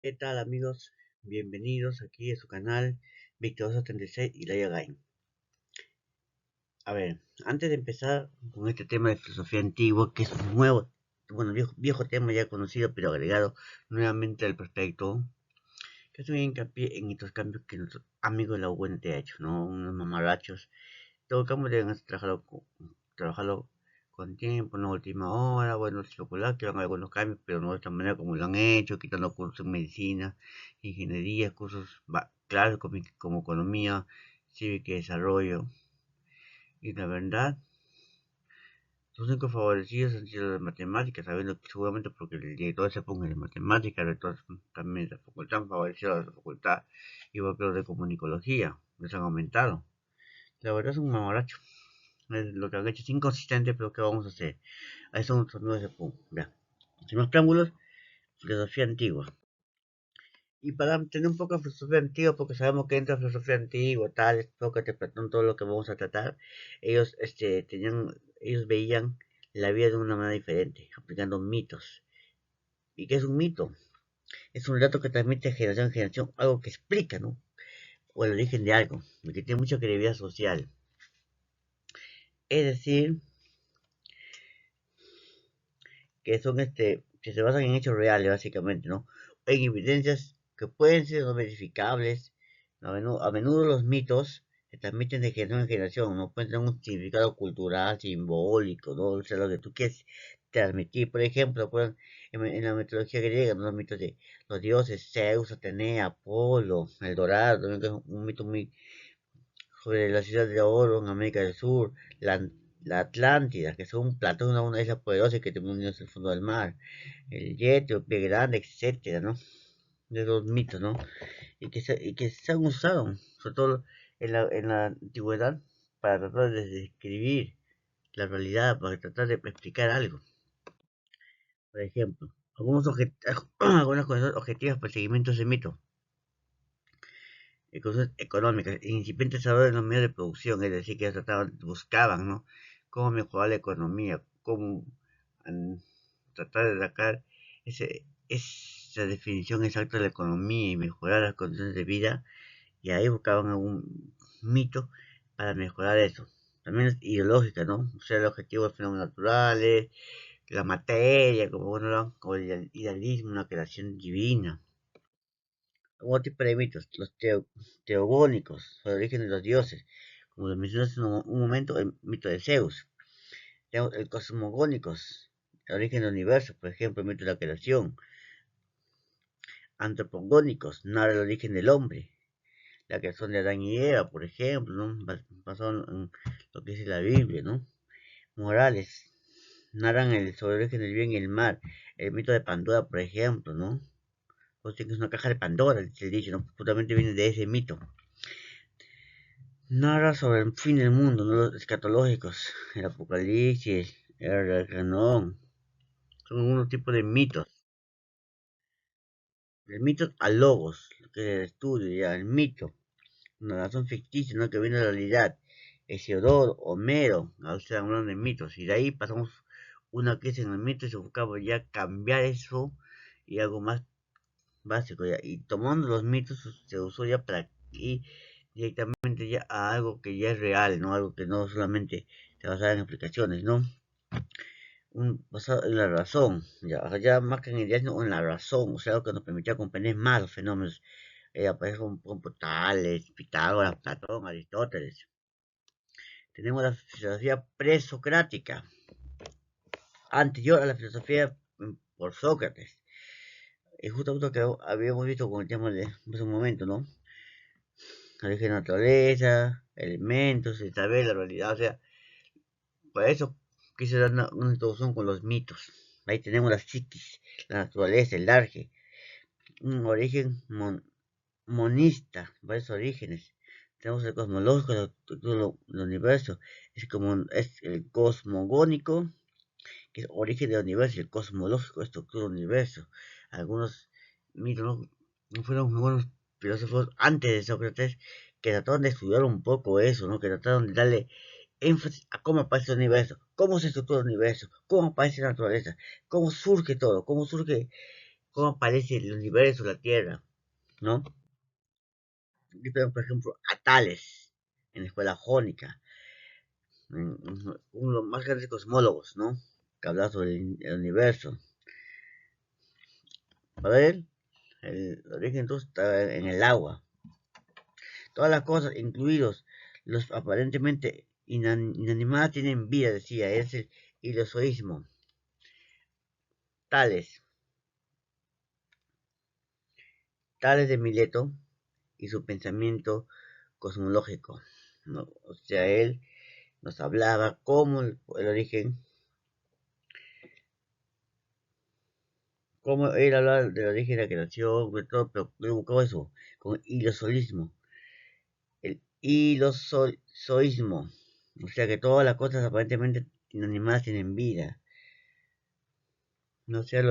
¿Qué tal amigos? Bienvenidos aquí a su canal Victor76 y Laia Gain. A ver, antes de empezar con este tema de filosofía antigua, que es un nuevo, bueno, viejo tema ya conocido, pero agregado nuevamente al prospecto, que es un hincapié en estos cambios que nuestros amigos de la UNT ha hecho, ¿no? Unos mamarachos. Todo cambio deben trabajarlo con tiempo, no a última hora, bueno, es popular que hagan algunos cambios, pero no de esta manera como lo han hecho, quitando cursos en medicina, ingeniería, cursos claves como economía, cívica y desarrollo. Y la verdad, los únicos favorecidos han sido las matemáticas, sabiendo que seguramente porque el director se ponga en matemáticas, el rector también de la facultad han favorecido a la facultad, igual que los de comunicología, les han aumentado. La verdad es un mamaracho. Lo que han hecho es inconsistente, pero ¿qué vamos a hacer? Ahí son nuestros amigos de PUM. Ya. Sin más preámbulos, filosofía antigua. Y para tener un poco de filosofía antigua, porque sabemos que entra filosofía antigua, tal, Sócrates, Platón, todo lo que vamos a tratar, ellos veían la vida de una manera diferente, aplicando mitos. ¿Y qué es un mito? Es un relato que transmite de generación en generación algo que explica, ¿no? O el origen de algo, y que tiene mucha credibilidad social. Es decir, que se basan en hechos reales, básicamente, ¿no? En evidencias que pueden ser no verificables. A menudo los mitos se transmiten de generación en generación, no pueden tener un significado cultural, simbólico, ¿no? O sea, lo que tú quieres transmitir. Por ejemplo, pues, en la mitología griega, ¿no? Los mitos de los dioses, Zeus, Atenea, Apolo, El Dorado, también que es un mito muy sobre la ciudad de Oro en América del Sur, la Atlántida, que según Platón era una isla poderosa que terminó uniéndose al fondo del mar, el Yeti, el Pie Grande, etcétera, ¿no? De los mitos, ¿no? Y que se han usado, sobre todo en la antigüedad, para tratar de describir la realidad, para tratar de explicar algo. Por ejemplo, algunas cosas objetivas para el seguimiento de ese mito. Cosas económicas, incipientes desarrollo en los medios de producción, es decir, que buscaban, ¿no? Cómo mejorar la economía, cómo mm, tratar de sacar esa definición exacta de la economía y mejorar las condiciones de vida, y ahí buscaban algún mito para mejorar eso. También es ideológica, ¿no? O sea, el objetivo de fenómenos naturales, la materia, como bueno, como el idealismo, una creación divina. Otro tipo de mitos, los teogónicos, el origen de los dioses, como lo mencionaste en un momento, el mito de Zeus. Tenemos el cosmogónicos, el origen del universo, por ejemplo, el mito de la creación. Antropogónicos, narra el origen del hombre, la creación de Adán y Eva, por ejemplo, ¿no? Basado en lo que dice la Biblia, ¿no? Morales, narran sobre el origen del bien y el mal, el mito de Pandora, por ejemplo, ¿no? O sea, que es una caja de Pandora, dice el dicho, ¿no? Justamente viene de ese mito. Narra sobre el fin del mundo, ¿no? Los escatológicos, el apocalipsis, el renón, son algunos tipos de mitos. El mito a logos, que es el estudio, ya, el mito, una razón ficticia, ¿no? Que viene de la realidad. Hesiodoro, Homero, ahora se hablando de mitos, y de ahí pasamos una crisis en el mito y se buscaba ya cambiar eso y algo más básico ya. Y tomando los mitos se usó ya para ir directamente ya a algo que ya es real, ¿no? Algo que no solamente se basaba en explicaciones, ¿no? Basado en la razón, ya más que en el idealismo, en la razón, o sea, algo que nos permitía comprender más los fenómenos. Aparece como Tales, Pitágoras, Platón, Aristóteles. Tenemos la filosofía presocrática, anterior a la filosofía por Sócrates. Es justo lo que habíamos visto con el tema de hace un momento, ¿no? Origen de la naturaleza, elementos, el saber, la realidad, o sea, por eso quise dar una introducción con los mitos. Ahí tenemos la psiquis, la naturaleza, el arge, un origen monista, varios orígenes. Tenemos el cosmológico, el universo, es el cosmogónico, que es origen del universo, y el cosmológico, estructura del universo. Algunos mitos no fueron muy buenos filósofos antes de Sócrates que trataron de estudiar un poco eso, ¿no? Que trataron de darle énfasis a cómo aparece el universo, cómo se estructura el universo, cómo aparece la naturaleza, cómo surge todo, cómo surge cómo aparece el universo, la Tierra, ¿no? Aquí tenemos, por ejemplo, a Tales, en la escuela jónica, uno de los más grandes cosmólogos, ¿no? Que habla sobre el universo. Para él, el origen entonces está en el agua. Todas las cosas, incluidos los aparentemente inanimadas, tienen vida, decía, es el ilozoísmo. Tales, Tales de Mileto y su pensamiento cosmológico, ¿no? O sea, él nos hablaba cómo el origen, cómo él hablaba del origen de la creación, de todo, pero él buscaba eso, con ilosolismo, el ilozoísmo, o sea que todas las cosas aparentemente inanimadas tienen vida, no sea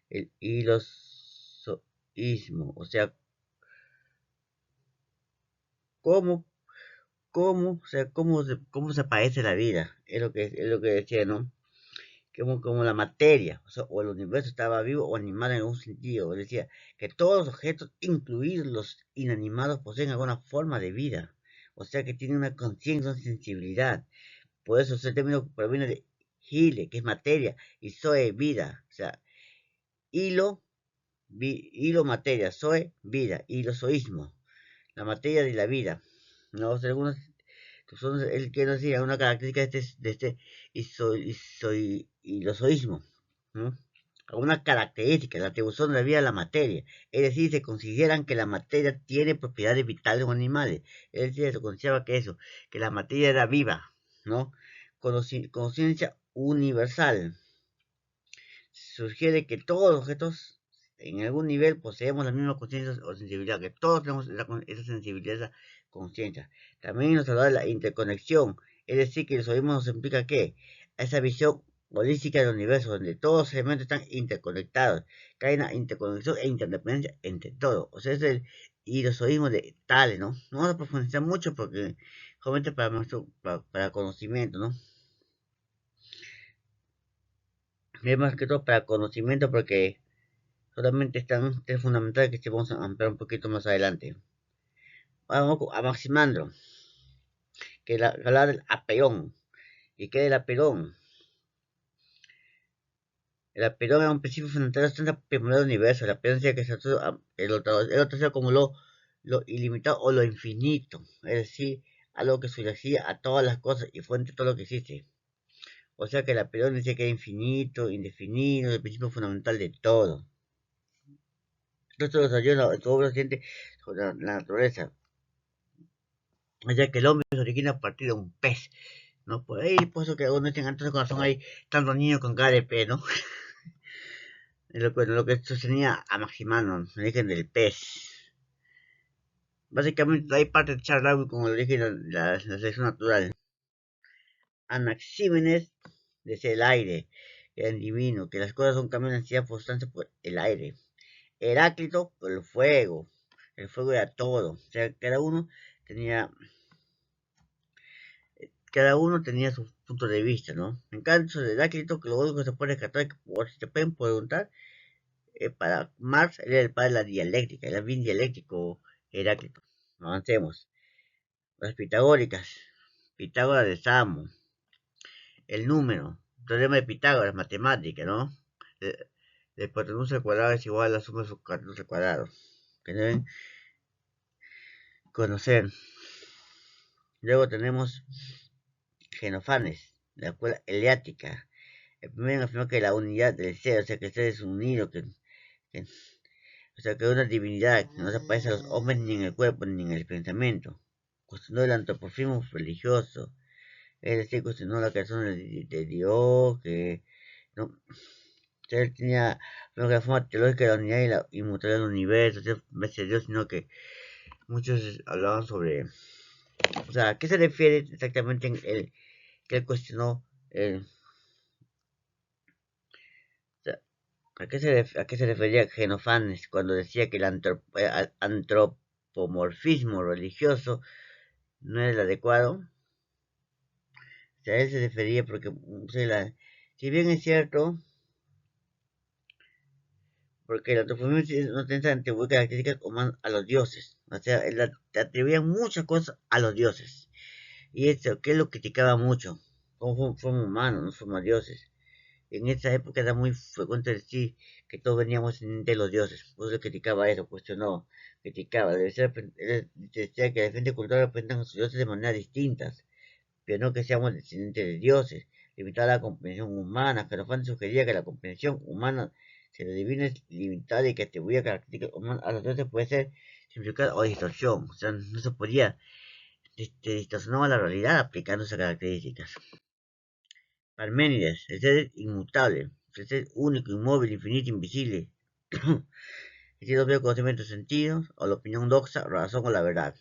el ilozoísmo, o sea, cómo, cómo se aparece la vida, es lo que decía, ¿no? Como la materia, o sea, o el universo estaba vivo o animado en algún sentido. Es decir, que todos los objetos, incluidos los inanimados, poseen alguna forma de vida. O sea, que tienen una conciencia, una sensibilidad. Por eso ese término proviene de hile, que es materia, y zoe, vida. O sea, hilo, hilo, materia, zoe, vida, hilozoísmo, la materia de la vida. No, o sea, algunos son el que nos decía una característica de este ilozoísmo, ¿no? Una característica, la atribución de la vida a la materia. Es decir, se consideran que la materia tiene propiedades vitales en animales. Es decir, se consideraba que eso, que la materia era viva, ¿no? Conciencia universal. Sugiere que todos los objetos en algún nivel poseemos la misma conciencia o sensibilidad, que todos tenemos esa sensibilidad, esa conciencia. También nos habla de la interconexión, es decir, que el solidarismo nos implica que esa visión holística del universo, donde todos los elementos están interconectados, que hay una interconexión e interdependencia entre todos. O sea, es el irosoísmo de Tales, ¿no? No vamos a profundizar mucho porque, solamente para conocimiento, ¿no? Es más que todo para conocimiento porque solamente están tres fundamentales que se vamos a ampliar un poquito más adelante. Vamos a Maximandro, que habla del apeón. ¿Y qué es el apeón? El apeón es un principio fundamental de la primera del universo. El apeón decía que el otro como lo ilimitado o lo infinito. Es decir, algo que subyacía a todas las cosas y fuente de todo lo que existe. O sea que el apeón decía que era infinito, indefinido, el principio fundamental de todo. Esto lo desarrolló en su obra reciente sobre la naturaleza. O sea que el hombre se origina a partir de un pez, ¿no? Por ahí, por eso que algunos dicen antes de corazón hay tantos niños con cara de pez, ¿no? Es lo que sostenía a Maximano, el origen del pez. Básicamente hay parte de Charles Darwin con el origen de la selección natural. Anaxímenes decía el aire, que era divino, que las cosas son cambios de densidad por sustancia por el aire. Heráclito por el fuego era todo. O sea, cada uno tenía su punto de vista, ¿no? En caso de Heráclito, que lo único que se puede rescatar, o si te pueden preguntar, para Marx era el padre de la dialéctica, era bien dialéctico Heráclito. Avancemos. Las pitagóricas, Pitágoras de Samo, el número, teorema de Pitágoras, matemática, ¿no? La hipotenusa al cuadrado es igual a la suma de sus cartos al cuadrado, que deben conocer. Luego tenemos Genofanes, la escuela eleática. El primero afirmó que la unidad del ser, o sea que el ser es unido, que o sea que una divinidad que no se parece a los hombres ni en el cuerpo ni en el pensamiento. Cuestionó el antropofismo religioso, es decir, cuestionó la creación de Dios, que no, o sea, él tenía no, que la forma teológica de la unidad y la inmutabilidad del universo, o sea, en vez de Dios, sino que muchos hablaban sobre, o sea, ¿a qué se refiere exactamente en el que él cuestionó el, o sea, a qué se refería Genofanes cuando decía que el antropomorfismo religioso no era el adecuado? O sea, él se refería porque, o sea, si bien es cierto, porque el antropomismo no tiene atribuir características humanas a los dioses, o sea, te atribuían muchas cosas a los dioses, y esto, que lo criticaba mucho, como fuimos humanos, no somos dioses. En esa época era muy frecuente decir que todos veníamos de los dioses, por eso criticaba eso, cuestionó, criticaba, decía que la gente cultural representan a sus dioses de maneras distintas, pero no que seamos descendientes de dioses, limitada a la comprensión humana. Ferofante sugería que la comprensión humana se lo divino es limitada y que atribuía características humanas a los dioses puede ser simplificada o distorsión, o sea, no se podía distorsionar la realidad aplicando esas características. Parménides, el ser es inmutable, el ser único, inmóvil, infinito, invisible. El cielo veo conocimiento de sentidos, o la opinión doxa, razón o la verdad.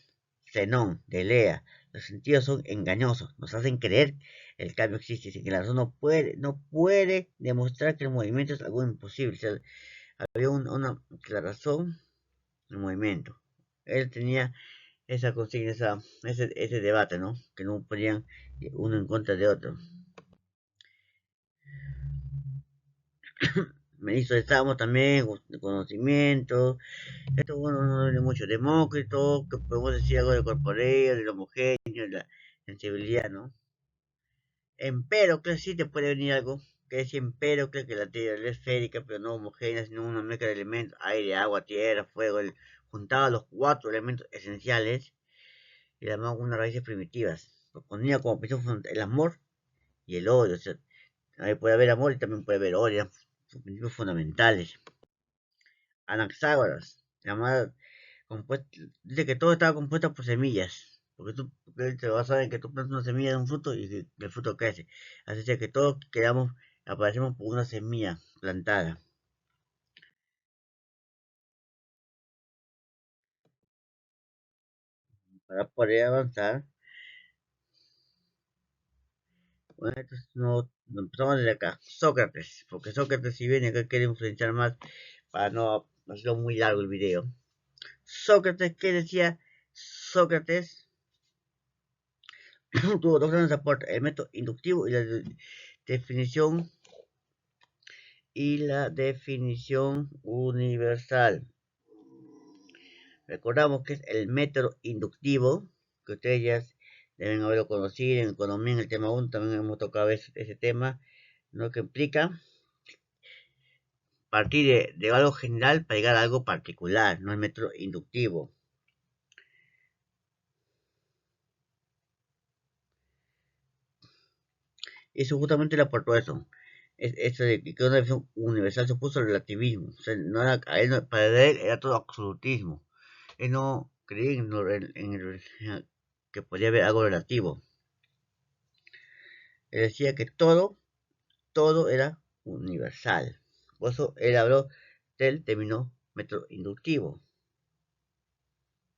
Zenón, de Lea, los sentidos son engañosos, nos hacen creer el cambio existe, sin que la razón no puede demostrar que el movimiento es algo imposible. O sea, había que la razón, el movimiento. Él tenía esa consigna, ese debate, ¿no? Que no podían uno en contra de otro. Ministro de Estado también, de conocimiento. Esto bueno no viene mucho. Demócrito, que podemos decir algo de corporeo, del homogéneo, de la sensibilidad, ¿no? Empédocles sí te puede venir algo, que es Empédocles, que la Tierra es esférica, pero no homogénea, sino una mezcla de elementos, aire, agua, tierra, fuego, él juntaba los cuatro elementos esenciales y le llamaba unas raíces primitivas. Proponía como principio el amor y el odio, o sea, ahí puede haber amor y también puede haber odio, son principios fundamentales. Anaxágoras, llamada dice que todo estaba compuesto por semillas, porque te vas a ver que tú plantas una semilla de un fruto y el fruto crece. Así que todos aparecemos por una semilla plantada. Para poder avanzar, bueno, entonces no empezamos desde acá. Sócrates, porque Sócrates si viene acá quiere influenciar más para no hacerlo muy largo el video. Sócrates, ¿qué decía? Sócrates tuvo dos grandes aportes, el método inductivo definición y la definición universal. Recordamos que es el método inductivo, que ustedes ya deben haberlo conocido en economía, en el tema 1 también hemos tocado ese tema, ¿no? Que implica partir de algo general para llegar a algo particular, no el método inductivo. Eso justamente le aportó eso. Eso de que una definición universal supuso el relativismo. O sea, no era, para él era todo absolutismo. Él no creía que podía haber algo relativo. Él decía que todo era universal. Por eso él habló del término método inductivo.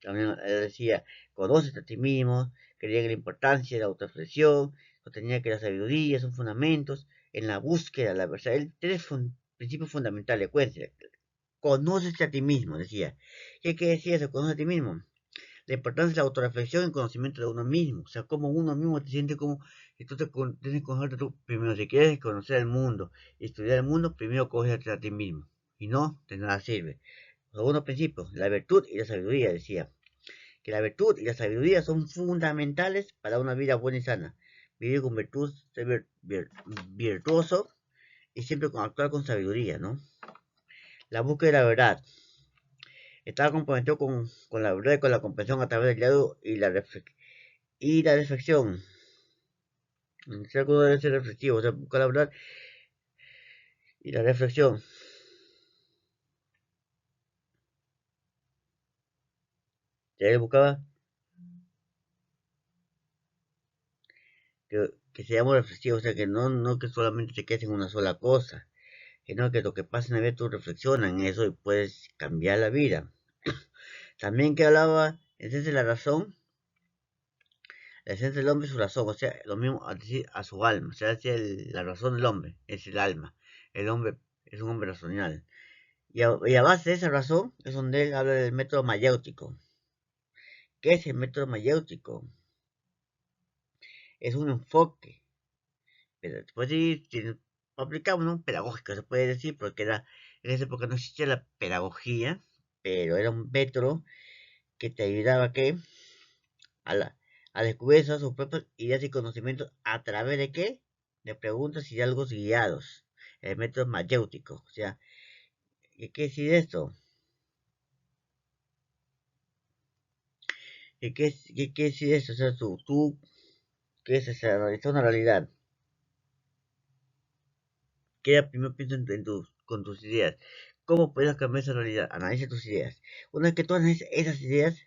También él decía, conoces a ti mismo, creía en la importancia de la autorreflexión, sostenía que la sabiduría son fundamentos en la búsqueda de la verdad. Él tres principios fundamentales, cuéntese. Conoces a ti mismo, decía. ¿Qué quiere decir eso? Conoces a ti mismo. La importancia de la autorreflexión y el conocimiento de uno mismo. O sea, como uno mismo te siente como que tú tienes que conocerte tú primero. Si quieres conocer el mundo y estudiar el mundo, primero cógete a ti mismo. Y no, de nada sirve. Los segundo principio, la virtud y la sabiduría, decía. Que la virtud y la sabiduría son fundamentales para una vida buena y sana. Vivir con virtud, ser virtuoso y siempre actuar con sabiduría, ¿no? La búsqueda de la verdad. Estaba comprometido con la verdad y con la comprensión a través del diálogo y la reflexión. Si algo debe ser reflexivo, o sea, buscar la verdad y la reflexión. Ya él buscaba que seamos reflexivos, o sea, que no que solamente te quedes en una sola cosa, sino que lo que pasa en la vida tú reflexionas en eso y puedes cambiar la vida. También que hablaba, esa es la esencia del hombre es su razón, o sea, lo mismo a decir a su alma, o sea, la razón del hombre, es el alma. El hombre es un hombre racional. Y a base de esa razón es donde él habla del método mayéutico. ¿Qué es el método mayéutico? Es un enfoque, pero después sí, si aplicamos un pedagógico, se puede decir, porque era En esa época no existía la pedagogía, pero era un método que te ayudaba a, la, a descubrir sus propias ideas y conocimientos a través de qué? De preguntas y diálogos guiados. El método mayéutico. O sea, ¿qué quiere decir esto? ¿Qué quiere decir esto? O sea, tú quieres analizar una realidad. Queda primero piensa con tus ideas. ¿Cómo puedes cambiar esa realidad? Analiza tus ideas. Una vez que tú analices esas ideas,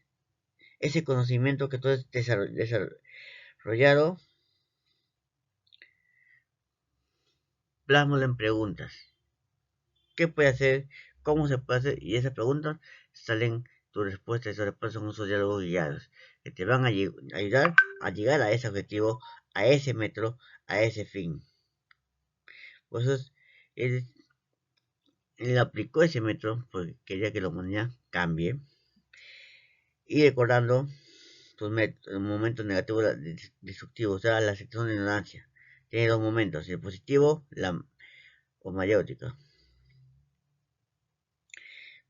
ese conocimiento que tú has desarrollado, plásmalo en preguntas. ¿Qué puede hacer? ¿Cómo se puede hacer? Y esas preguntas salen tus respuestas. Esas respuestas son esos diálogos guiados que te van a ayudar a llegar a ese objetivo, a ese metro, a ese fin. Por eso él aplicó ese metro porque quería que la humanidad cambie y recordando tus momentos negativos destructivos, o sea, la sección de ignorancia. Tiene dos momentos, el positivo o mayéutica.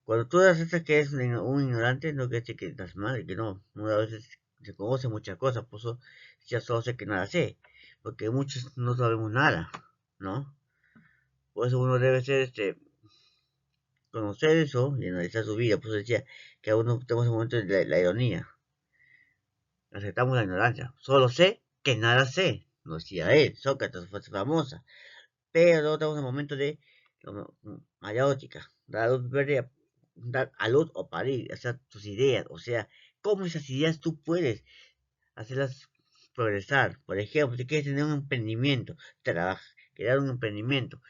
Cuando tú aceptas que eres un ignorante, no quiere decir que estás mal, que no. Uno a veces se conoce muchas cosas, por eso ya solo sé que nada sé, porque muchos no sabemos nada, ¿no? Por eso uno debe ser, conocer eso y analizar su vida. Por eso decía que aún no tenemos un momento de la ironía. Aceptamos la ignorancia. Solo sé que nada sé, no decía él. Sócrates fue famosa. Pero luego estamos en el momento de mayéutica, dar luz verde, dar a luz o parir, o sea, tus ideas, o sea, cómo esas ideas tú puedes hacerlas progresar. Por ejemplo, si quieres tener un emprendimiento, trabajar, crear un emprendimiento,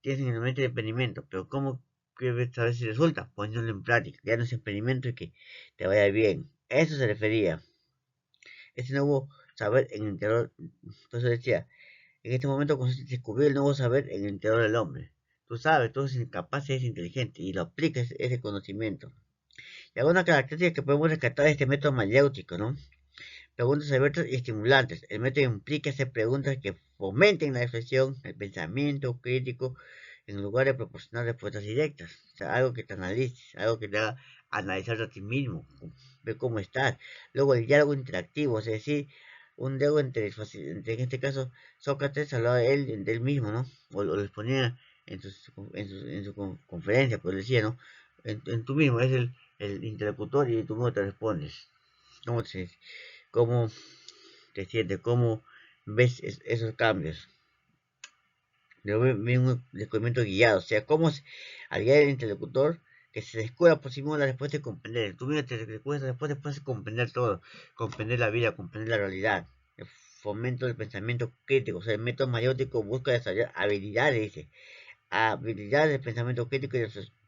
tienes en el mente el emprendimiento, pero cómo quieres saber si resulta, poniéndolo en práctica, creando ese emprendimiento y que te vaya bien. Eso se refería. Ese nuevo saber en el interior, entonces decía, en este momento consiste en descubrir el nuevo saber en el interior del hombre. Tú sabes, tú eres capaz, eres inteligente y lo aplicas ese conocimiento. Y algunas características que podemos rescatar de este método mayéutico, ¿no? Preguntas abiertas y estimulantes. El método implica hacer preguntas que fomenten la reflexión, el pensamiento crítico, en lugar de proporcionar respuestas directas. O sea, algo que te analices, algo que te haga analizar a ti mismo, ver cómo estás. Luego el diálogo interactivo, es decir, un diálogo en este caso, Sócrates hablaba de él mismo, ¿no? O lo exponía en su conferencia, pues decía, ¿no? En tú mismo, es el interlocutor y tú mismo te respondes. ¿Cómo cómo te sientes? ¿Cómo ves esos cambios? Yo vi un descubrimiento guiado, o sea, cómo al guiar el interlocutor que se descubra por sí mismo la respuesta y comprender. Tú mismo te descubres después de comprender todo, comprender la vida, comprender la realidad. El fomento del pensamiento crítico, o sea, el método mayéutico busca desarrollar habilidades, dice, habilidades de pensamiento crítico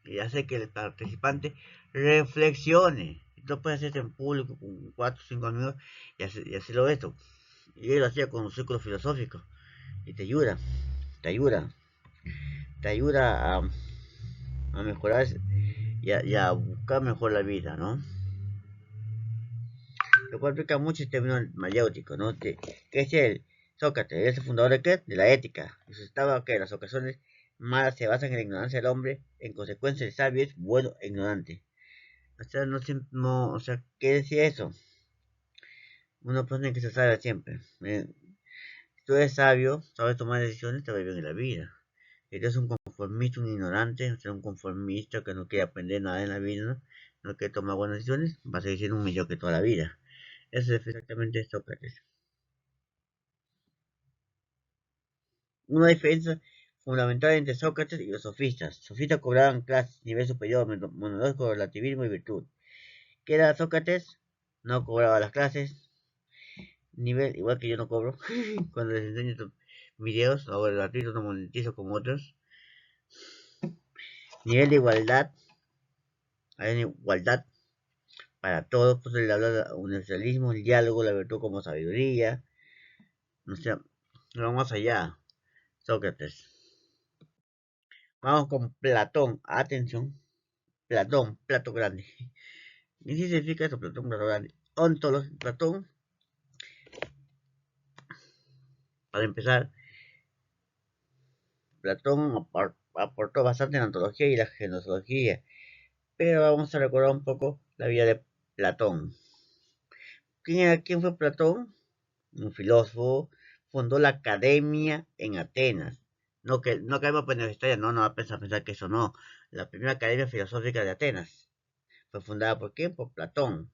y hace que el participante reflexione. Esto puede hacerse en público con 4 o 5 amigos y hacerlo esto. Y él lo hacía con un círculo filosófico y te ayuda, te ayuda a mejorar y a buscar mejor la vida, ¿no? Lo cual explica mucho este término mayéutico, ¿no? Que es el Sócrates, es el fundador de qué? De la ética. Y estaba que las ocasiones malas se basan en la ignorancia del hombre, en consecuencia el sabio es bueno e ignorante. O sea, no, o sea, ¿qué decía eso? Una persona que se sabe siempre. Si tú eres sabio, sabes tomar decisiones, te va bien en la vida. Si eres un conformista, un ignorante, o sea, un conformista que no quiere aprender nada en la vida, no quiere tomar buenas decisiones, vas a seguir siendo un mediocre toda la vida. Eso es exactamente Sócrates. Una diferencia fundamental entre Sócrates y los sofistas. Los sofistas cobraban clases nivel superior, monológico, relativismo y virtud. ¿Qué era Sócrates? No cobraba las clases, nivel igual que yo no cobro. Cuando les enseño videos, ahora gratuitos, no monetizo como otros. Nivel de igualdad, hay igualdad para todos, pues él habla de universalismo, el diálogo, la virtud como sabiduría, o sea, vamos más allá, Sócrates. Vamos con Platón, atención, Platón, plato grande. ¿Y qué significa eso, Platón, plato grande? Platón, para empezar, Platón aportó bastante en la ontología y la genosología. Pero vamos a recordar un poco la vida de Platón. ¿Quién fue Platón? Un filósofo. Fundó la academia en Atenas. No academia universitaria, no va a pensar que eso no. La primera academia filosófica de Atenas. Fue fundada por quién? Por Platón.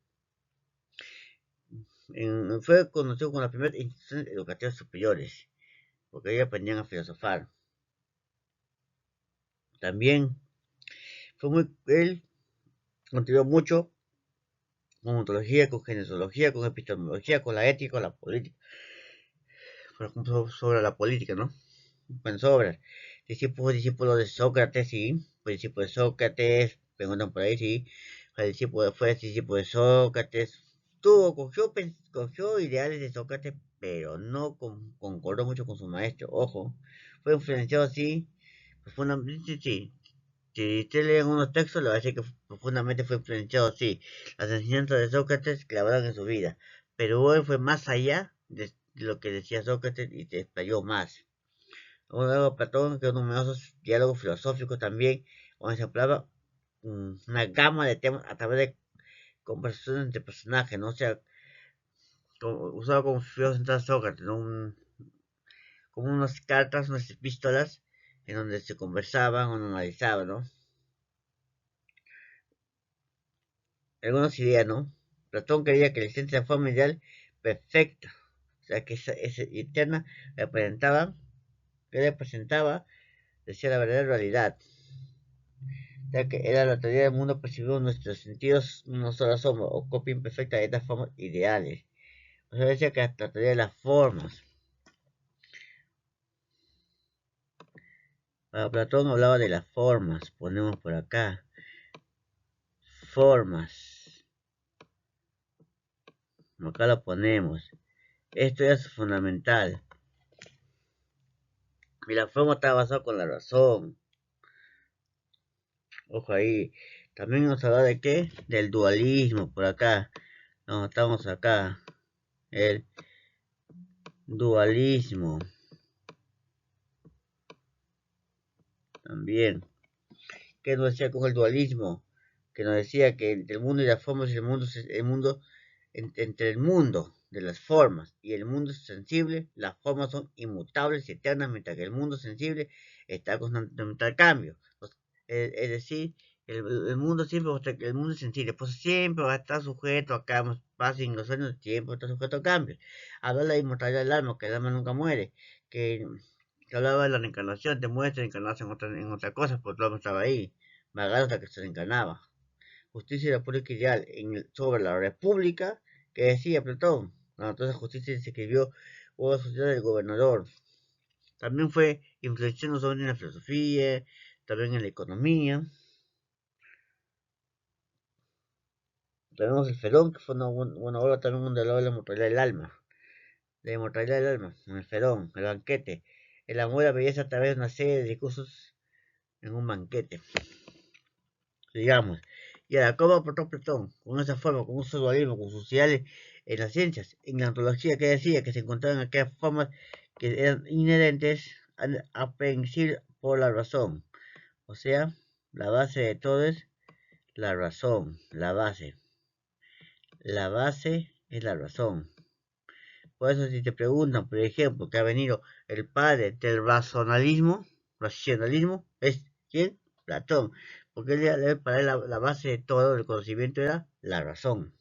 Fue conocido como las primeras instituciones educativas superiores, porque ahí aprendían a filosofar. También él contribuyó mucho con ontología, con genesiología, con epistemología, con la ética, con la política, por ejemplo, sobre la política, ¿no? Pensó obras. Discípulo de Sócrates, sí, fue discípulo de Sócrates, preguntan por ahí, sí, fue discípulo de Sócrates, cogió ideales de Sócrates, pero no concordó mucho con su maestro, ojo, fue influenciado, sí, profundamente, sí. Si usted lee unos textos, le va a decir que profundamente fue influenciado, sí. Las enseñanzas de Sócrates clavaron en su vida, pero él fue más allá de lo que decía Sócrates y se explayó más. Luego Platón creó numerosos diálogos filosóficos también, donde se hablaba una gama de temas a través de conversaciones entre personajes, ¿no? O sea, usaba como figura central Sócrates, ¿no? Como unas cartas, unas epístolas, en donde se conversaban o analizaban, ¿no? Algunas ideas, ¿no? Platón creía que la existencia de la forma ideal perfecta, o sea, que esa eterna representaba, decía la verdadera realidad, ya que era la teoría del mundo percibido en nuestros sentidos, no solo somos, o copia imperfecta de estas formas ideales. O sea, decía que la teoría de las formas. Para Platón hablaba de las formas, ponemos por acá, formas, acá lo ponemos. Esto es fundamental. Y la forma está basada con la razón. Ojo ahí. También nos habla de qué? Del dualismo, por acá. No, estamos acá. El dualismo. También. ¿Qué nos decía con el dualismo? Que nos decía que entre el mundo y las formas, entre el mundo de las formas y el mundo sensible, las formas son inmutables y eternas, mientras que el mundo sensible está constantemente al cambio. Es decir, el mundo siempre va a estar, el mundo sensible, pues siempre va a estar sujeto a cambios, pasen los años, siempre va a estar sujeto a cambios. Habla de la inmortalidad del alma, que el alma nunca muere, que hablaba de la reencarnación, te muestra reencarnarse en otra cosa, porque el alma estaba ahí, vagando hasta que se reencarnaba. Justicia y República Ideal sobre la República, que decía Platón. Entonces justicia se escribió o la sociedad del gobernador. También fue influenciando sobre la filosofía, también en la economía. Tenemos el Fedón, que fue una obra también donde hablaba de la inmortalidad del alma. La inmortalidad del alma, en el Fedón, el banquete. El amor y la belleza a través de una serie de discursos en un banquete. Digamos. Y a la cómo aportó Platón, con esa forma, con un dualismo, con sus ideales en las ciencias, en la ontología que decía que se encontraban aquellas formas que eran inherentes al aprehensible por la razón. O sea, la base de todo es la razón, la base. La base es la razón. Por eso si te preguntan, por ejemplo, que ha venido el padre del racionalismo, ¿es quién? Platón. Porque para él la base de todo el conocimiento era la razón.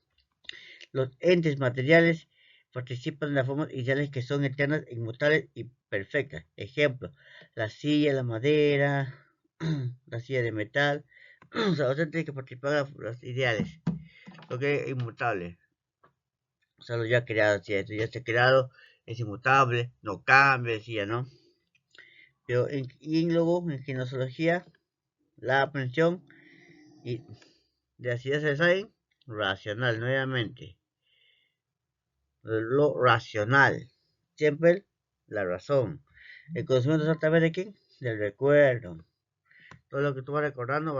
Los entes materiales participan de las formas ideales que son eternas, inmutables y perfectas. Ejemplo, la silla, la madera, la silla de metal. O sea, los entes que participan de los ideales, lo que es inmutable. O sea, lo ya creado, si esto ya está creado, es inmutable, no cambia, decía, ¿no? Pero luego, en genosología, la aprehensión y de las ideas se saben racional, nuevamente. Lo racional, siempre la razón. El conocimiento es a través de quién? Del recuerdo. Todo lo que tú vas recordando,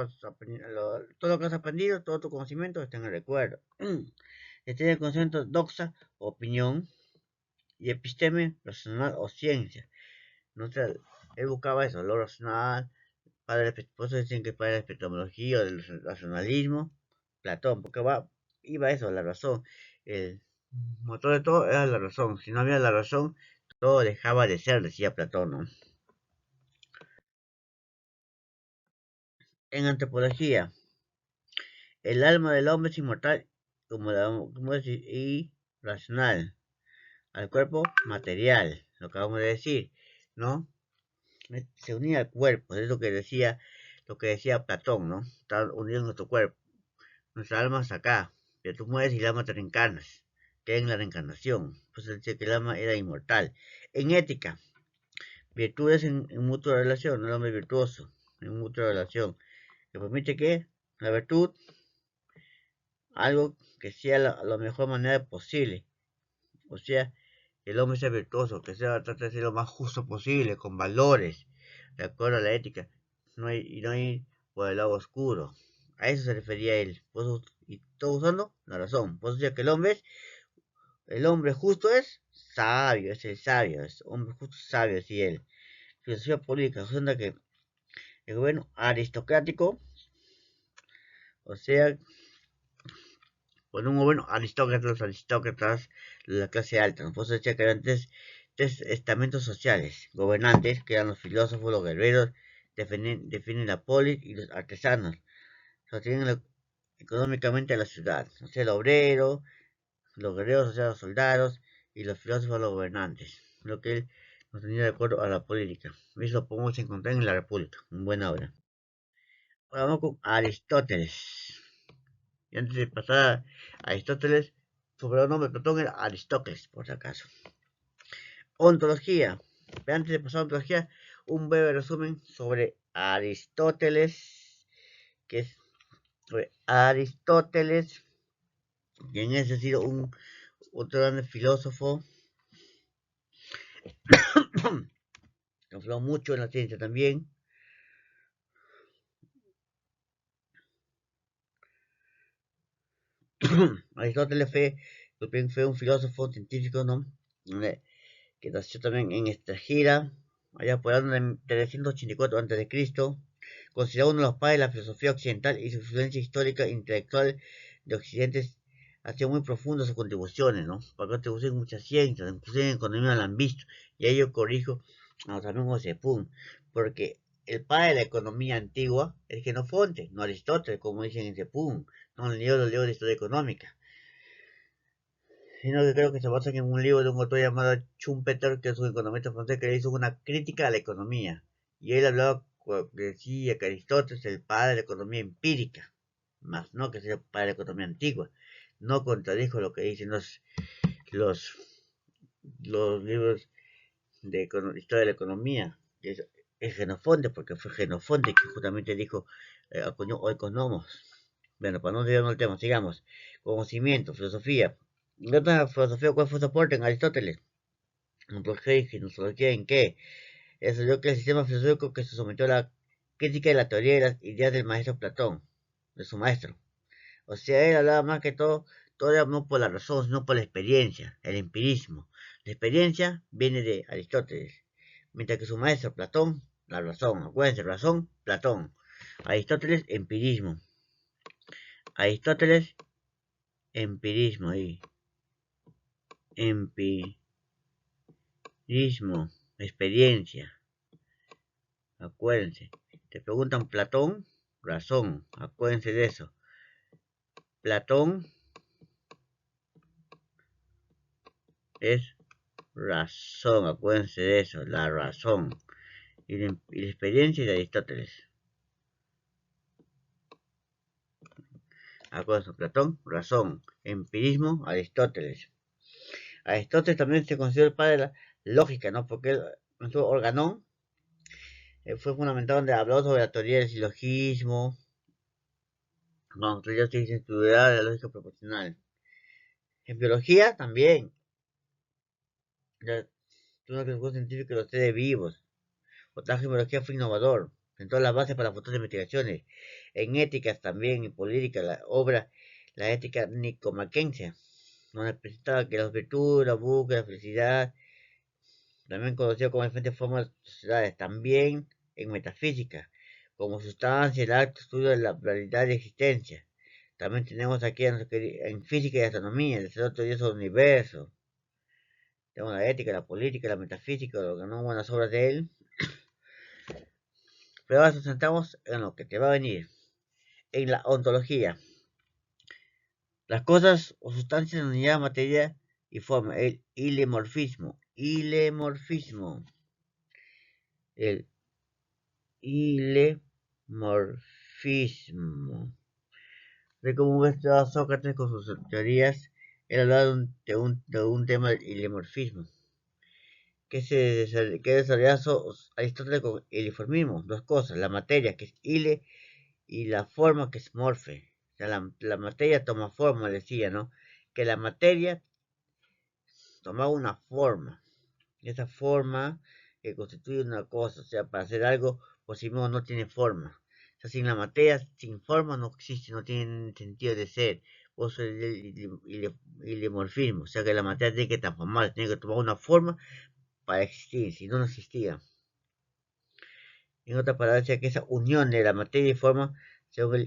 todo lo que has aprendido, todo tu conocimiento está en el recuerdo. Este el conocimiento doxa, opinión, y episteme, racional o ciencia. No sé, él buscaba eso, lo racional, por eso dicen que para la epistemología o del racionalismo, Platón, porque iba eso, la razón. El motor de todo era la razón. Si no había la razón, todo dejaba de ser, decía Platón, ¿no? En antropología, el alma del hombre es inmortal como es irracional al cuerpo material, lo que acabamos de decir, ¿no? Se unía al cuerpo, es lo que decía Platón, ¿no? Está unido en nuestro cuerpo. Nuestra alma está acá, pero tú mueres y el alma te reencarnas, que en la reencarnación. Pues dice que el alma era inmortal. En ética, virtudes en mutua relación, no el hombre virtuoso, en mutua relación, que permite que la virtud, algo que sea la mejor manera posible, o sea, que el hombre sea virtuoso, que sea, trata de ser lo más justo posible, con valores, de acuerdo a la ética, y no ir por el lado oscuro. A eso se refería él. Y todo usando la razón. Por eso decía que el hombre justo es sabio, es el sabio, es hombre justo sabio, sí él. Filosofía política, resulta que el gobierno aristocrático, o sea, con un gobierno aristócrata, los aristócratas de la clase alta, ¿no? Por eso decía que eran tres estamentos sociales, gobernantes, que eran los filósofos, los guerreros, definen la polis y los artesanos, sostienen económicamente a la ciudad, o sea, el obrero, los guerreros, o sea, los soldados, y los filósofos, los gobernantes, lo que él nos tenía de acuerdo a la política. Eso lo podemos encontrar en la República, en buena obra. Ahora vamos con Aristóteles. Y antes de pasar a Aristóteles, su verdadero nombre Platón era Aristóteles, por si acaso. Ontología. Antes de pasar a ontología, un breve resumen sobre Aristóteles, que es sobre Aristóteles, quien es sido otro gran filósofo, que habló mucho en la ciencia también. Aristóteles fue un filósofo científico, ¿no? Que nació también en Estagira, allá por el año 384 a.C., considerado uno de los padres de la filosofía occidental y su influencia histórica e intelectual de Occidente ha sido muy profunda sus contribuciones, ¿no? Para contribuir en muchas ciencias, inclusive en economía la han visto, y ahí yo corrijo a los amigos de Pum, porque el padre de la economía antigua es Genofonte, no Aristóteles, como dicen en Sepum, no el libro de historia económica, sino que creo que se basa en un libro de un autor llamado Schumpeter, que es un economista francés que hizo una crítica a la economía. Y él hablaba, decía que Aristóteles es el padre de la economía empírica, más no que sea el padre de la economía antigua. No contradijo lo que dicen los, los libros de historia de la economía. Es Genofonte, porque fue Genofonte que justamente dijo, acuñó economos. Bueno, para no desviarnos el tema, sigamos. Conocimiento, filosofía. ¿Qué otra filosofía cuál fue su aporte en Aristóteles? Ontología y gnosología en qué? Eso dio que el sistema filosófico que se sometió a la crítica de la teoría y las ideas del maestro Platón, de su maestro. O sea, él hablaba más que todo era no por la razón, sino por la experiencia, el empirismo. La experiencia viene de Aristóteles, mientras que su maestro Platón, la razón. Acuérdense, razón, Platón. Aristóteles, empirismo. Aristóteles, empirismo ahí. Empirismo, experiencia. Acuérdense. Te preguntan Platón, razón. Acuérdense de eso. Platón es razón. Acuérdense de eso, la razón. Y la experiencia de Aristóteles. Acuérdense, Platón, razón. Empirismo, Aristóteles. Aristóteles también se considera el padre de la lógica, ¿no? Porque nuestro Organón fue fundamentado donde habló sobre la teoría del silogismo, no, teoría de estudiar la lógica proporcional. En biología también, una que científica de los seres vivos. Otra biología fue innovador, sentó la base para futuras investigaciones. En éticas también, en política, la obra, la ética nicomaquense, donde presentaba que las virtudes, la búsqueda, la felicidad, también conocido como diferentes formas de sociedades, también en metafísica, como sustancia, el acto estudio de la pluralidad de existencia. También tenemos aquí en física y astronomía, el desarrollo del universo. Tenemos la ética, la política, la metafísica, lo que no buenas obras de él. Pero ahora nos sentamos en lo que te va a venir, en la ontología. Las cosas o sustancias en unidad, materia y forma, el ilemorfismo. El ilemorfismo. De cómo estudiado Sócrates con sus teorías, él hablaba de un tema del ilemorfismo, que desarrolló Aristóteles con el ilemorfismo, dos cosas, la materia, que es ile, y la forma, que es morfe. O sea, la materia toma forma, decía, ¿no? Que la materia tomaba una forma, esa forma que constituye una cosa, o sea, para hacer algo por sí mismo no tiene forma. O sea, sin la materia, sin forma no existe, no tiene sentido de ser. Por eso el ilemorfismo, o sea que la materia tiene que transformar, tiene que tomar una forma para existir, si no, no existía. En otra palabra, decía que esa unión de la materia y forma, según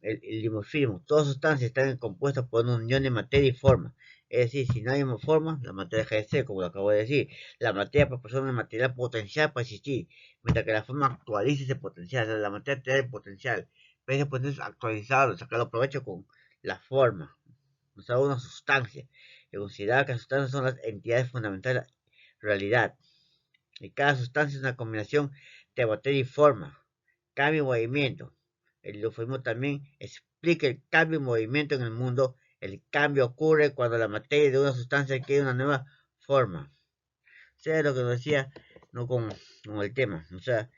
el dimorfismo, todas sustancias están compuestas por una unión de materia y forma. Es decir, si no hay una forma, la materia deja de ser, como lo acabo de decir. La materia proporciona un material potencial para existir, mientras que la forma actualiza ese potencial. O sea, la materia tiene el potencial, pero ese potencial actualizado, sacarlo provecho con la forma. O sea, una sustancia. Se considera que las sustancias son las entidades fundamentales de la realidad. Y cada sustancia es una combinación de materia y forma, cambio y movimiento. El eufemismo también explica el cambio y movimiento en el mundo. El cambio ocurre cuando la materia de una sustancia adquiere una nueva forma. O sea, lo que nos decía, no con el tema, o sea,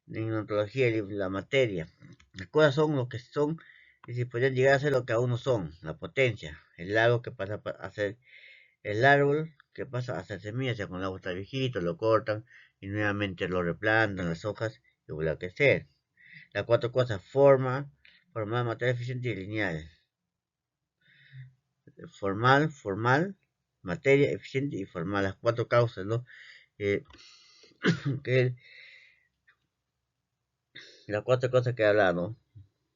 en la ontología la materia. Las cosas son lo que son y si podrían llegar a ser lo que aún no son, la potencia, el lago que pasa a ser el árbol que pasa a ser semilla, o sea, con el árbol está viejito, lo cortan y nuevamente lo replantan, las hojas y vuelve a crecer. Las cuatro cosas, formal, material eficiente y lineal. Formal, materia eficiente y formal. Las cuatro causas, ¿no? Eh, que las cuatro cosas que he hablado, ¿no?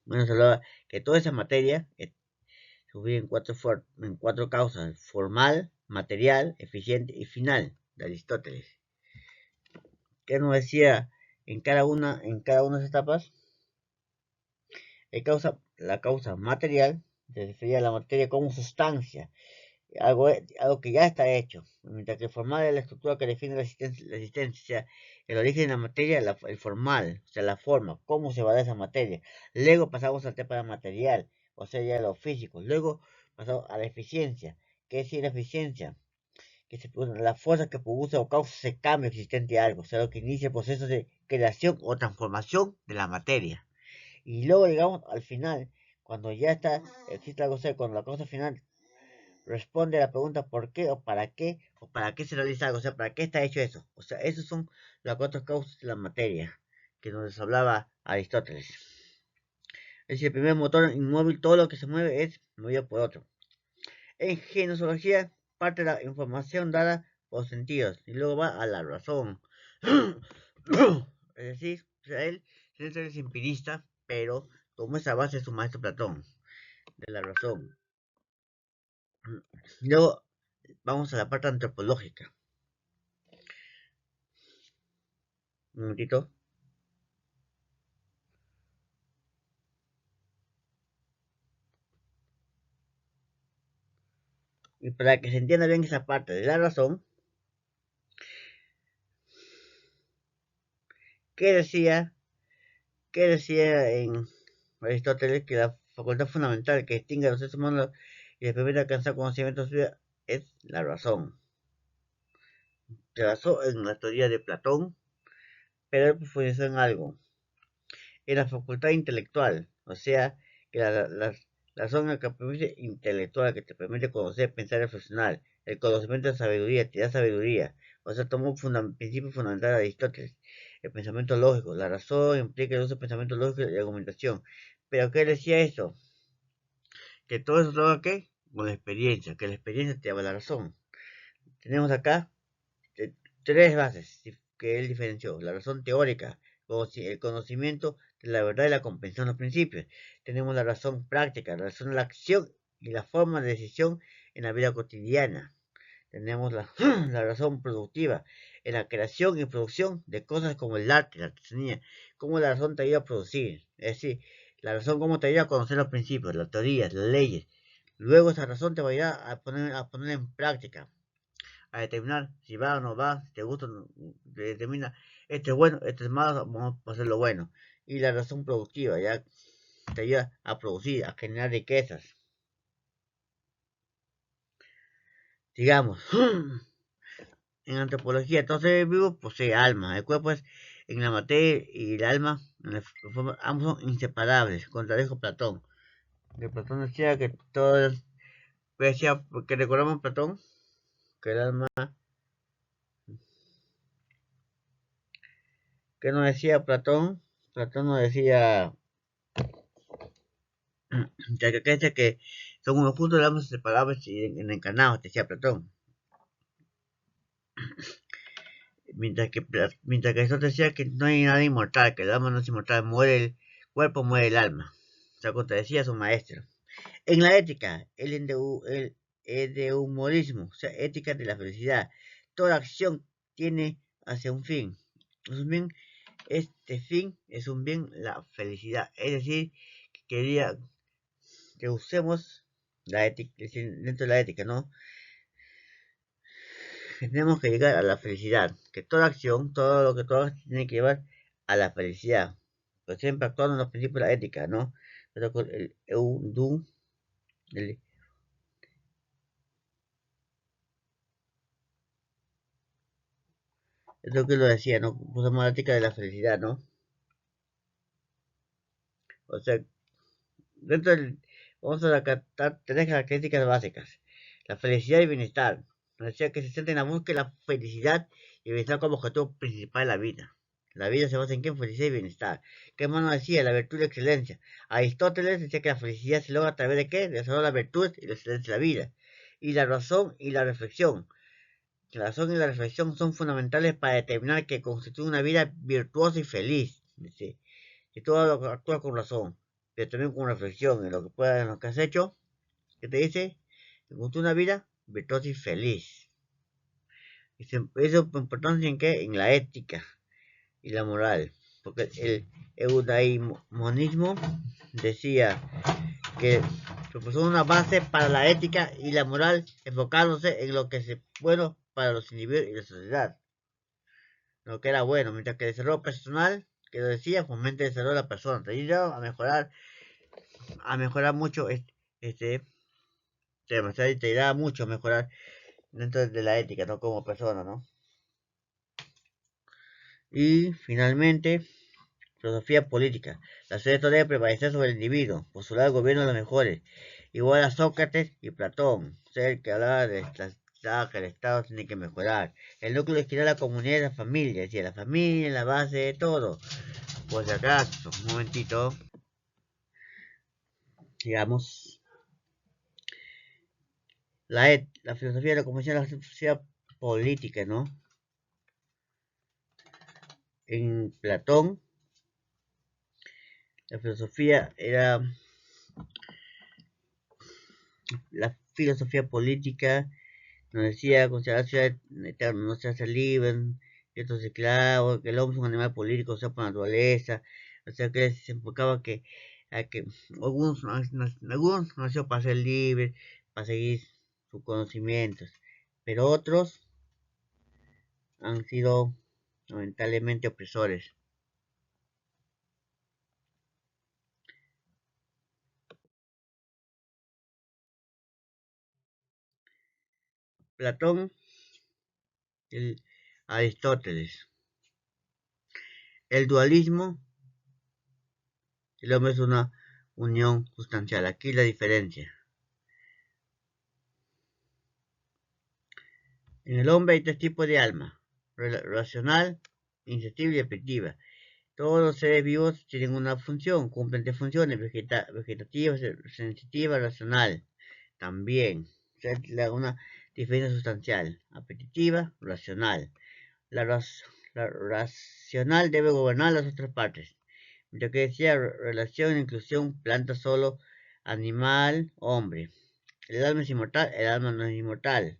Bueno, se hablaba que toda esa materia se divide en cuatro causas, formal, material, eficiente y final, de Aristóteles. ¿Qué nos decía en cada una de esas etapas? La causa material se refería a la materia como sustancia, algo que ya está hecho, mientras que el formal es la estructura que define la existencia, o sea, el origen de la materia, el formal, o sea, la forma, cómo se va a dar esa materia. Luego pasamos al tema material, o sea, ya lo físico. Luego pasamos a la eficiencia. ¿Qué es decir la eficiencia? Que la fuerza que produce o causa ese cambio existente a algo, o sea, lo que inicia el proceso de creación o transformación de la materia. Y luego llegamos al final, cuando ya existe algo, o sea, cuando la cosa final responde a la pregunta por qué o para qué se realiza algo, o sea, para qué está hecho eso. O sea, esos son las cuatro causas de la materia que nos hablaba Aristóteles. Es decir, el primer motor inmóvil, todo lo que se mueve es movido por otro. En genosiología parte de la información dada por sentidos y luego va a la razón. Es decir, o sea, él es empirista, pero tomó esa base de su maestro Platón, de la razón. Luego vamos a la parte antropológica. Un momentito. Y para que se entienda bien esa parte de la razón, ¿qué decía, qué decía en Aristóteles? Que la facultad fundamental que distingue a los seres humanos y les permite alcanzar conocimientos es la razón. Se basó en la teoría de Platón, pero él profundizó en algo, en la facultad intelectual, o sea, que la razón es la que permite intelectual, que te permite conocer, pensar y reflexionar. El conocimiento de sabiduría, te da sabiduría. O sea, tomó un principio fundamental de Aristóteles. El pensamiento lógico. La razón implica el uso de pensamiento lógico y argumentación. Pero ¿qué decía eso? Que todo eso lo haga ¿qué? Con la experiencia, que la experiencia te da la razón. Tenemos acá tres bases que él diferenció. La razón teórica, el conocimiento de la verdad y la comprensión de los principios. Tenemos la razón práctica, la razón de la acción y la forma de decisión en la vida cotidiana. Tenemos la razón productiva en la creación y producción de cosas como el arte, la artesanía, cómo la razón te ayuda a producir, es decir, la razón cómo te ayuda a conocer los principios, las teorías, las leyes. Luego esa razón te va a ayudar a poner en práctica, a determinar si va o no va, si te gusta, determina, esto es bueno, esto es malo, vamos a hacer lo bueno. Y la razón productiva ya te ayuda a producir, a generar riquezas. Digamos, en antropología, todo ser vivo posee alma. El cuerpo es en la materia y el alma, ambos son inseparables, contradijo Platón. De Platón decía que todo decía, porque recordamos Platón, que el alma, que no decía Platón, Platón no decía que son unos puntos de alma inseparables y encarnados, decía Platón. Mientras que eso decía que no hay nada inmortal, que el alma no es inmortal, muere el cuerpo, muere el alma. O sea, contradecía a su maestro. En la ética, el endeumorismo, o sea, ética de la felicidad. Toda acción tiene hacia un fin. Es un bien, este fin es un bien, la felicidad. Es decir, que quería que usemos la ética, dentro de la ética, ¿no? Tenemos que llegar a la felicidad, que toda acción, todo lo que tú hagas tiene que llevar a la felicidad, pero siempre actuando en los principios de la ética, ¿no? Pero con el eudu, el, es lo que lo decía, ¿no? Usamos la ética de la felicidad, ¿no? O sea, dentro del, vamos a tratar tres características básicas, la felicidad y bienestar. Nos decía que se centra en la búsqueda de la felicidad y el bienestar como objetivo principal de la vida. La vida se basa en qué? Felicidad y bienestar. ¿Qué más nos decía? La virtud y la excelencia. Aristóteles decía que la felicidad se logra a través de qué? De solo la virtud y la excelencia de la vida. Y la razón y la reflexión. La razón y la reflexión son fundamentales para determinar que constituye una vida virtuosa y feliz. Dice, que todo lo que actúa con razón, pero también con reflexión en lo que puedas, en lo que has hecho, que te dice, que constituye una vida virtuosa y feliz. Eso es importante en qué? En la ética y la moral, porque el eudaimonismo decía que propuso una base para la ética y la moral, enfocándose en lo que es bueno para los individuos y la sociedad, lo que era bueno, mientras que el desarrollo personal, que lo decía, fomenta el desarrollo de la persona, te ayuda a mejorar mucho este tema, o sea, te ayuda mucho a mejorar dentro de la ética, no como persona, ¿no? Y finalmente, filosofía política. La sociedad debe prevalecer sobre el individuo, postular el gobierno de los mejores, igual a Sócrates y Platón, ser que hablaba de que el Estado tiene que mejorar. El núcleo es crear la comunidad y la familia, es decir, la familia es la base de todo. Por si acaso, un momentito, digamos, la filosofía de la convención de la sociedad política, ¿no? En Platón, la filosofía era la filosofía política. Nos decía, considerar la ciudad eterna, no se hace libre, estos esclavos, que el hombre es un animal político, o sea, por naturaleza, o sea, que se enfocaba a que algunos nació para ser libres, para seguir sus conocimientos, pero otros han sido lamentablemente opresores. Platón, el Aristóteles. El dualismo, el hombre es una unión sustancial. Aquí la diferencia. En el hombre hay tres tipos de alma: racional, insensible y afectiva. Todos los seres vivos tienen una función, cumplen tres funciones: vegetativa, sensitiva, racional. También, o sea, una diferencia sustancial: apetitiva, racional. La, La racional debe gobernar las otras partes. Lo que decía relación, inclusión, planta solo, animal, hombre. El alma es inmortal, el alma no es inmortal.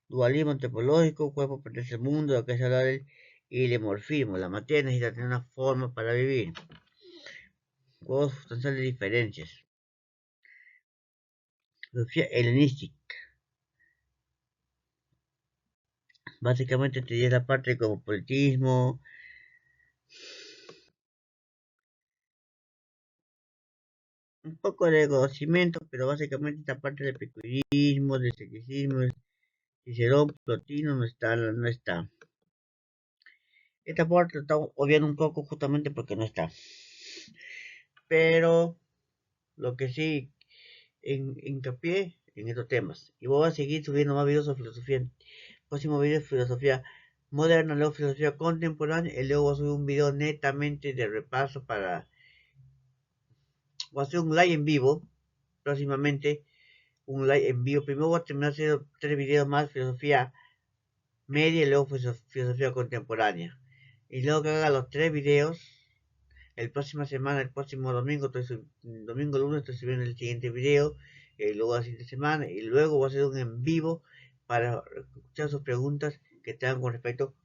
Dualismo antropológico, cuerpo pertenece al mundo, lo que es hablar del ilemorfismo. La materia necesita tener una forma para vivir. Juegos sustanciales de diferencias. Filosofía helenística. Básicamente te diría la parte de cosmopolitismo, un poco de conocimiento, pero básicamente esta parte de epicurismo, de escepticismo, Cicerón, Plotino no está. Esta parte está obviando un poco justamente porque no está. Pero lo que sí hincapié en estos temas. Y voy a seguir subiendo más videos sobre filosofía. Próximo video es filosofía moderna, luego filosofía contemporánea. Y luego voy a subir un video netamente de repaso para... Voy a hacer un live en vivo próximamente. Un live en vivo. Primero voy a terminar haciendo 3 videos más, filosofía media y luego filosofía contemporánea. Y luego que haga los 3 videos, el próxima semana, el próximo domingo, domingo lunes estoy subiendo el siguiente video, y luego la siguiente semana, y luego voy a hacer un en vivo para escuchar sus preguntas que tengan con respecto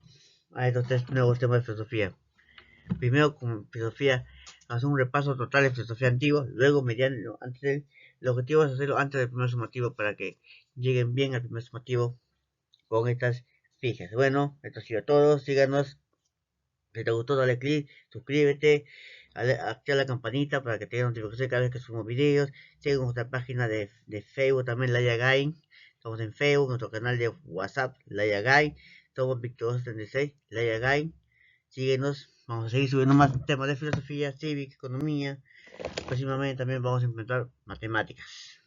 a estos 3 nuevos temas de filosofía. Primero con filosofía, hacer un repaso total de filosofía antigua, luego mediano, el objetivo es hacerlo antes del primer sumativo para que lleguen bien al primer sumativo con estas fijas. Bueno, esto ha sido todo, síganos. Si te gustó, dale click, suscríbete, activa la campanita para que te den notificaciones cada vez que subimos videos. Sigue nuestra página de Facebook también, Laia Gain. Estamos en Facebook, nuestro canal de WhatsApp, Laia Gain. Somos Víctor236, Laia Gain. Síguenos, vamos a seguir subiendo más temas de filosofía, cívica, economía. Próximamente también vamos a implementar matemáticas.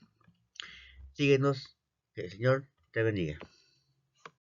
Síguenos, que el Señor te bendiga.